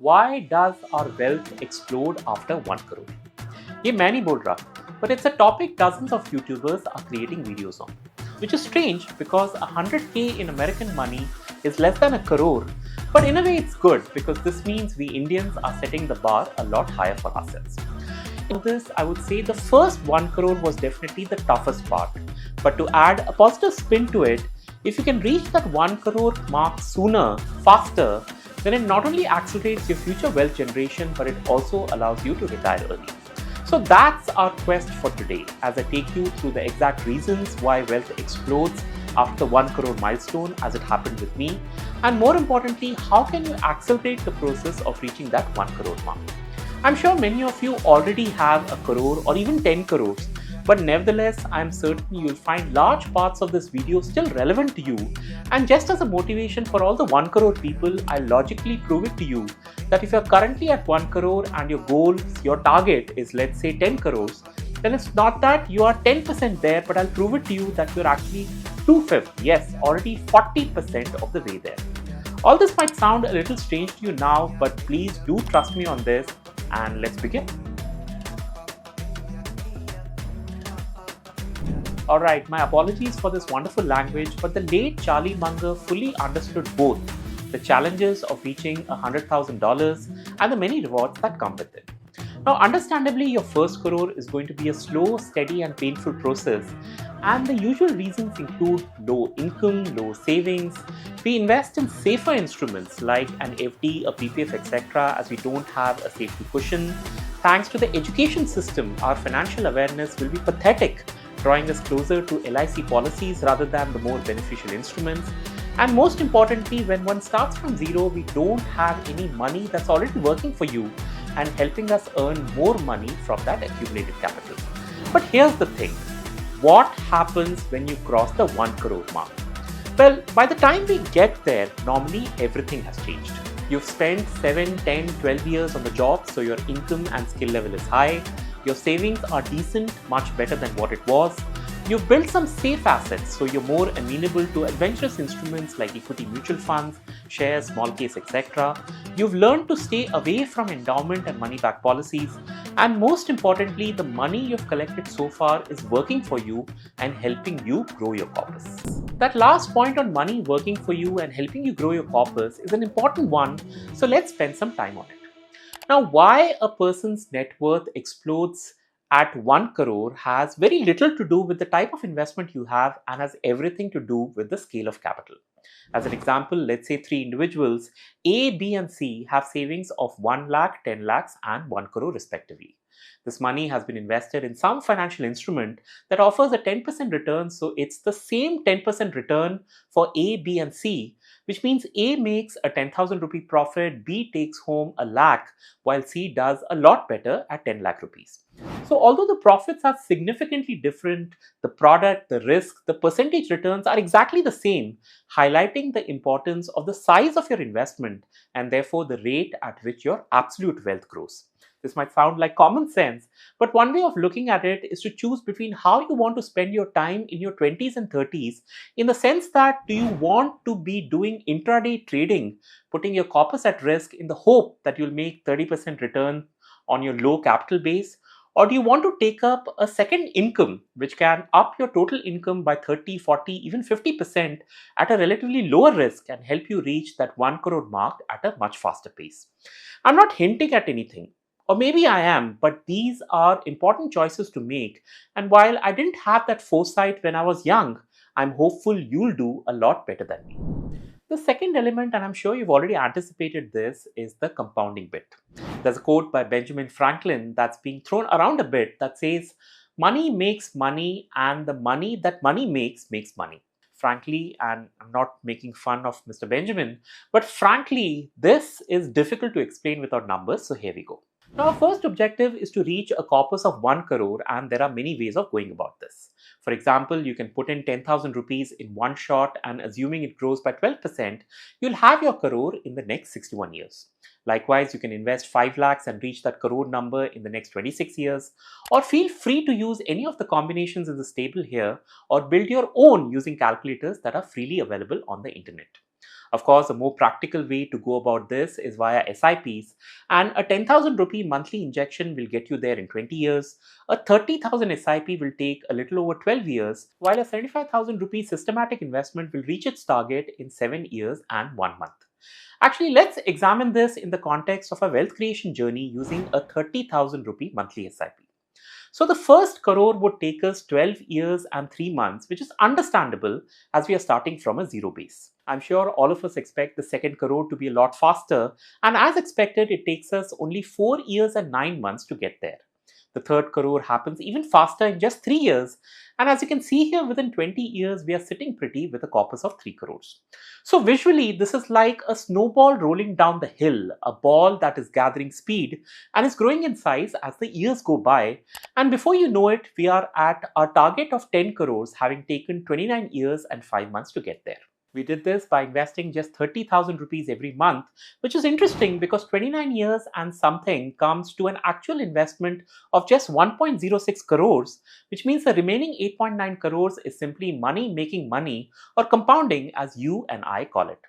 Why does our wealth explode after 1 crore? ये मैं नहीं बोल रहा, but it's a topic dozens of YouTubers are creating videos on, which is strange because 100k in American money is less than a crore, but in a way it's good because this means we Indians are setting the bar a lot higher for ourselves. In this, I would say the first 1 crore was definitely the toughest part, but to add a positive spin to it, if you can reach that 1 crore mark sooner, faster, then it not only accelerates your future wealth generation, but it also allows you to retire early. So that's our quest for today as I take you through the exact reasons why wealth explodes after 1 crore milestone as it happened with me, and more importantly, how can you accelerate the process of reaching that 1 crore mark. I'm sure many of you already have a crore or even 10 crores, but nevertheless, I'm certain you'll find large parts of this video still relevant to you. And just as a motivation for all the 1 crore people, I'll logically prove it to you that if you're currently at 1 crore and your goal, your target is let's say 10 crores, then it's not that you are 10% there, but I'll prove it to you that you're actually 2/5, yes, already 40% of the way there. All this might sound a little strange to you now, but please do trust me on this and let's begin. Alright, my apologies for this wonderful language, but the late Charlie Munger fully understood both the challenges of reaching $100,000 and the many rewards that come with it. Now, understandably, your first crore is going to be a slow, steady, and painful process, and the usual reasons include low income, low savings. We invest in safer instruments like an FD, a PPF, etc., as we don't have a safety cushion. Thanks to the education system, our financial awareness will be pathetic, drawing us closer to LIC policies rather than the more beneficial instruments. And most importantly, when one starts from zero, we don't have any money that's already working for you and helping us earn more money from that accumulated capital. But here's the thing. What happens when you cross the 1 crore mark? Well, by the time we get there, normally everything has changed. You've spent 7, 10, 12 years on the job, so your income and skill level is high. Your savings are decent, much better than what it was. You've built some safe assets, so you're more amenable to adventurous instruments like equity mutual funds, shares, small case, etc. You've learned to stay away from endowment and money back policies. And most importantly, the money you've collected so far is working for you and helping you grow your corpus. That last point on money working for you and helping you grow your corpus is an important one, so let's spend some time on it. Now, why a person's net worth explodes at 1 crore has very little to do with the type of investment you have and has everything to do with the scale of capital. As an example, let's say 3 individuals, A, B, and C, have savings of 1 lakh, 10 lakhs, and 1 crore respectively. This money has been invested in some financial instrument that offers a 10% return, so it's the same 10% return for A, B, and C, which means A makes a 10,000 rupee profit, B takes home a lakh, while C does a lot better at 10 lakh rupees. So although the profits are significantly different, the product, the risk, the percentage returns are exactly the same, highlighting the importance of the size of your investment and therefore the rate at which your absolute wealth grows. This might sound like common sense, but one way of looking at it is to choose between how you want to spend your time in your 20s and 30s, in the sense that do you want to be doing intraday trading, putting your corpus at risk in the hope that you'll make 30% return on your low capital base, or do you want to take up a second income which can up your total income by 30, 40, even 50% at a relatively lower risk and help you reach that 1 crore mark at a much faster pace? I'm not hinting at anything. Or maybe I am, but these are important choices to make. And while I didn't have that foresight when I was young, I'm hopeful you'll do a lot better than me. The second element, and I'm sure you've already anticipated this, is the compounding bit. There's a quote by Benjamin Franklin that's being thrown around a bit that says, "Money makes money, and the money that money makes money." Frankly, and I'm not making fun of Mr. Benjamin, but frankly, this is difficult to explain without numbers, so here we go. Now, our first objective is to reach a corpus of 1 crore, and there are many ways of going about this. For example, you can put in 10,000 rupees in one shot, and assuming it grows by 12%, you'll have your crore in the next 61 years. Likewise, you can invest 5 lakhs and reach that crore number in the next 26 years, or feel free to use any of the combinations in this table here, or build your own using calculators that are freely available on the internet. Of course, a more practical way to go about this is via SIPs, and a 10,000 rupee monthly injection will get you there in 20 years. A 30,000 SIP will take a little over 12 years, while a 75,000 rupee systematic investment will reach its target in 7 years and 1 month. Actually, let's examine this in the context of a wealth creation journey using a 30,000 rupee monthly SIP. So the first crore would take us 12 years and 3 months, which is understandable as we are starting from a zero base. I'm sure all of us expect the second crore to be a lot faster, and as expected, it takes us only 4 years and 9 months to get there. The third crore happens even faster in just 3 years, and as you can see here, within 20 years, we are sitting pretty with a corpus of 3 crores. So visually, this is like a snowball rolling down the hill, a ball that is gathering speed and is growing in size as the years go by. And before you know it, we are at our target of 10 crores, having taken 29 years and 5 months to get there. We did this by investing just 30,000 rupees every month, which is interesting because 29 years and something comes to an actual investment of just 1.06 crores, which means the remaining 8.9 crores is simply money making money, or compounding as you and I call it.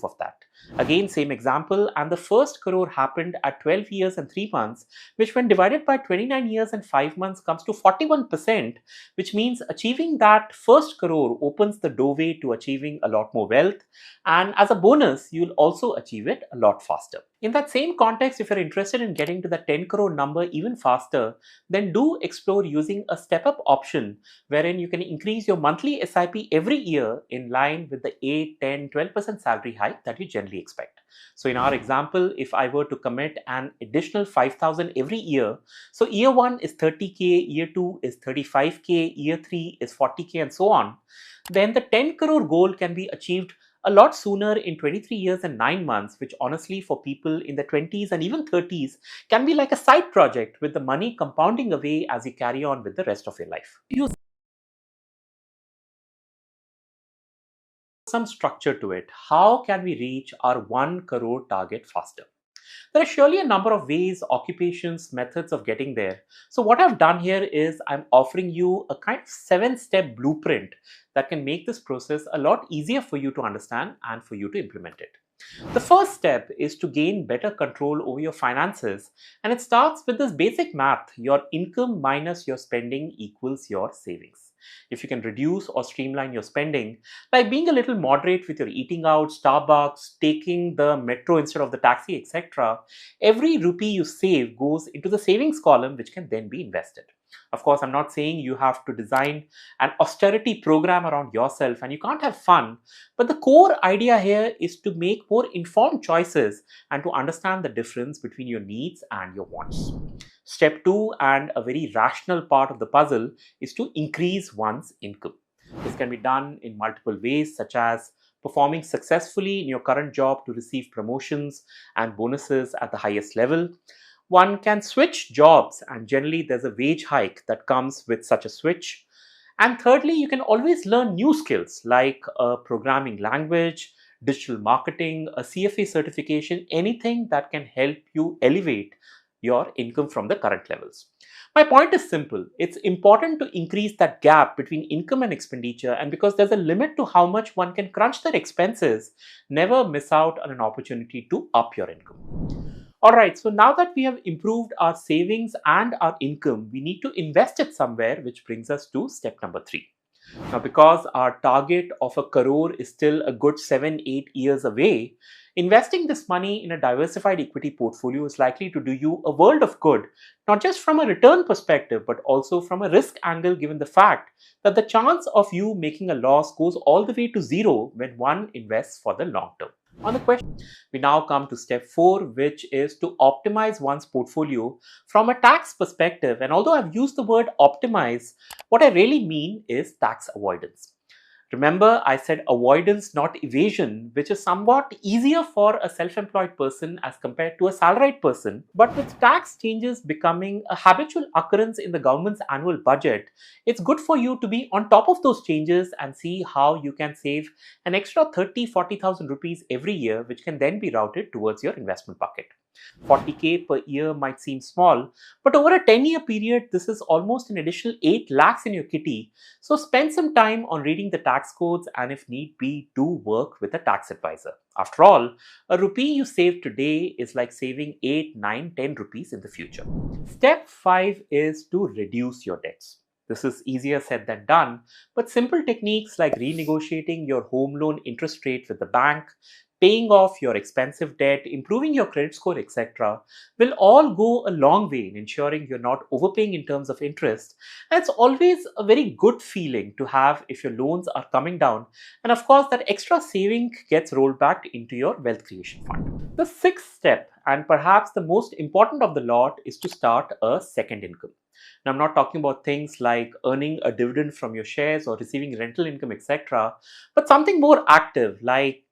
Of that. Again, same example, and the first crore happened at 12 years and 3 months, which when divided by 29 years and 5 months comes to 41%, which means achieving that first crore opens the doorway to achieving a lot more wealth, and as a bonus, you'll also achieve it a lot faster. In that same context, if you're interested in getting to the 10 crore number even faster, then do explore using a step-up option wherein you can increase your monthly SIP every year in line with the 8, 10, 12% salary hike that you generally expect. So in our example, if I were to commit an additional 5,000 every year, so year 1 is 30k, year 2 is 35k, year 3 is 40k, and so on, then the 10 crore goal can be achieved a lot sooner in 23 years and 9 months, which honestly for people in the 20s and even 30s can be like a side project with the money compounding away as you carry on with the rest of your life. Use some structure to it. How can we reach our 1 crore target faster? There are surely a number of ways, occupations, methods of getting there. So what I've done here is I'm offering you a kind of 7-step blueprint that can make this process a lot easier for you to understand and for you to implement it. The first step is to gain better control over your finances, and it starts with this basic math: your income minus your spending equals your savings. If you can reduce or streamline your spending, like being a little moderate with your eating out, Starbucks, taking the metro instead of the taxi, etc., every rupee you save goes into the savings column, which can then be invested. Of course, I'm not saying you have to design an austerity program around yourself and you can't have fun, but the core idea here is to make more informed choices and to understand the difference between your needs and your wants. Step 2, and a very rational part of the puzzle, is to increase one's income. This can be done in multiple ways, such as performing successfully in your current job to receive promotions and bonuses at the highest level. One can switch jobs, and generally there's a wage hike that comes with such a switch. And thirdly, you can always learn new skills like a programming language, digital marketing, a CFA certification, anything that can help you elevate your income from the current levels. My point is simple. It's important to increase that gap between income and expenditure, and because there's a limit to how much one can crunch their expenses, never miss out on an opportunity to up your income. Alright, so now that we have improved our savings and our income, we need to invest it somewhere, which brings us to step number 3. Now, because our target of a crore is still a good 7-8 years away, investing this money in a diversified equity portfolio is likely to do you a world of good, not just from a return perspective, but also from a risk angle, given the fact that the chance of you making a loss goes all the way to zero when one invests for the long term. On the question, we now come to step 4, which is to optimize one's portfolio from a tax perspective. And although I've used the word optimize, what I really mean is tax avoidance. Remember, I said avoidance, not evasion, which is somewhat easier for a self-employed person as compared to a salaried person. But with tax changes becoming a habitual occurrence in the government's annual budget, it's good for you to be on top of those changes and see how you can save an extra 30,000-40,000 rupees every year, which can then be routed towards your investment bucket. 40K per year might seem small, but over a 10-year period, this is almost an additional 8 lakhs in your kitty. So spend some time on reading the tax codes and if need be, do work with a tax advisor. After all, a rupee you save today is like saving 8, 9, 10 rupees in the future. Step 5 is to reduce your debts. This is easier said than done, but simple techniques like renegotiating your home loan interest rate with the bank, paying off your expensive debt, improving your credit score, etc., will all go a long way in ensuring you're not overpaying in terms of interest. And it's always a very good feeling to have if your loans are coming down. And of course, that extra saving gets rolled back into your wealth creation fund. The sixth step, and perhaps the most important of the lot, is to start a second income. Now, I'm not talking about things like earning a dividend from your shares or receiving rental income, etc., but something more active, like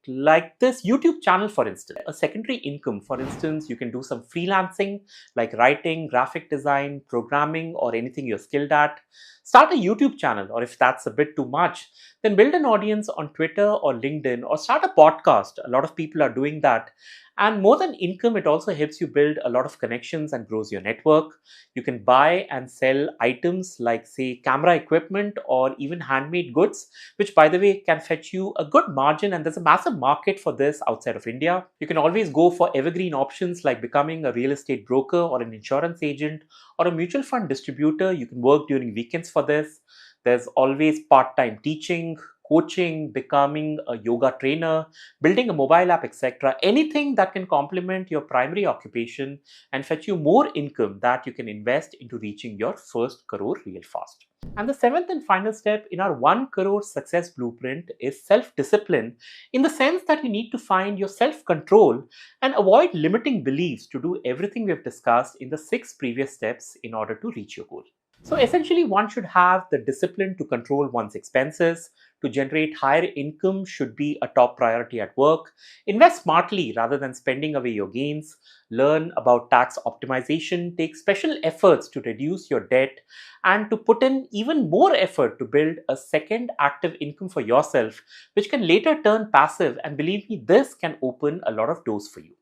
this YouTube channel, for instance. A secondary income, for instance, you can do some freelancing like writing, graphic design, programming, or anything you're skilled at. Start a YouTube channel, or if that's a bit too much, then build an audience on Twitter or LinkedIn, or start a podcast. A lot of people are doing that. And more than income, it also helps you build a lot of connections and grows your network. You can buy and sell items like, say, camera equipment or even handmade goods, which, by the way, can fetch you a good margin. And there's a massive market for this outside of India. You can always go for evergreen options like becoming a real estate broker or an insurance agent or a mutual fund distributor. You can work during weekends for this. There's always part-time teaching, coaching, becoming a yoga trainer, building a mobile app, etc. Anything that can complement your primary occupation and fetch you more income that you can invest into reaching your first crore real fast. And the seventh and final step in our 1 crore success blueprint is self-discipline, in the sense that you need to find your self-control and avoid limiting beliefs to do everything we have discussed in the 6 previous steps in order to reach your goal. So essentially, one should have the discipline to control one's expenses. To generate higher income should be a top priority at work. Invest smartly rather than spending away your gains. Learn about tax optimization. Take special efforts to reduce your debt and to put in even more effort to build a second active income for yourself, which can later turn passive. And believe me, this can open a lot of doors for you.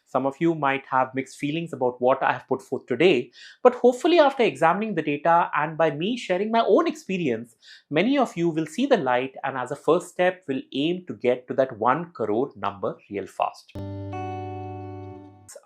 Some of you might have mixed feelings about what I have put forth today, but hopefully after examining the data and by me sharing my own experience, many of you will see the light and as a first step will aim to get to that 1 crore number real fast.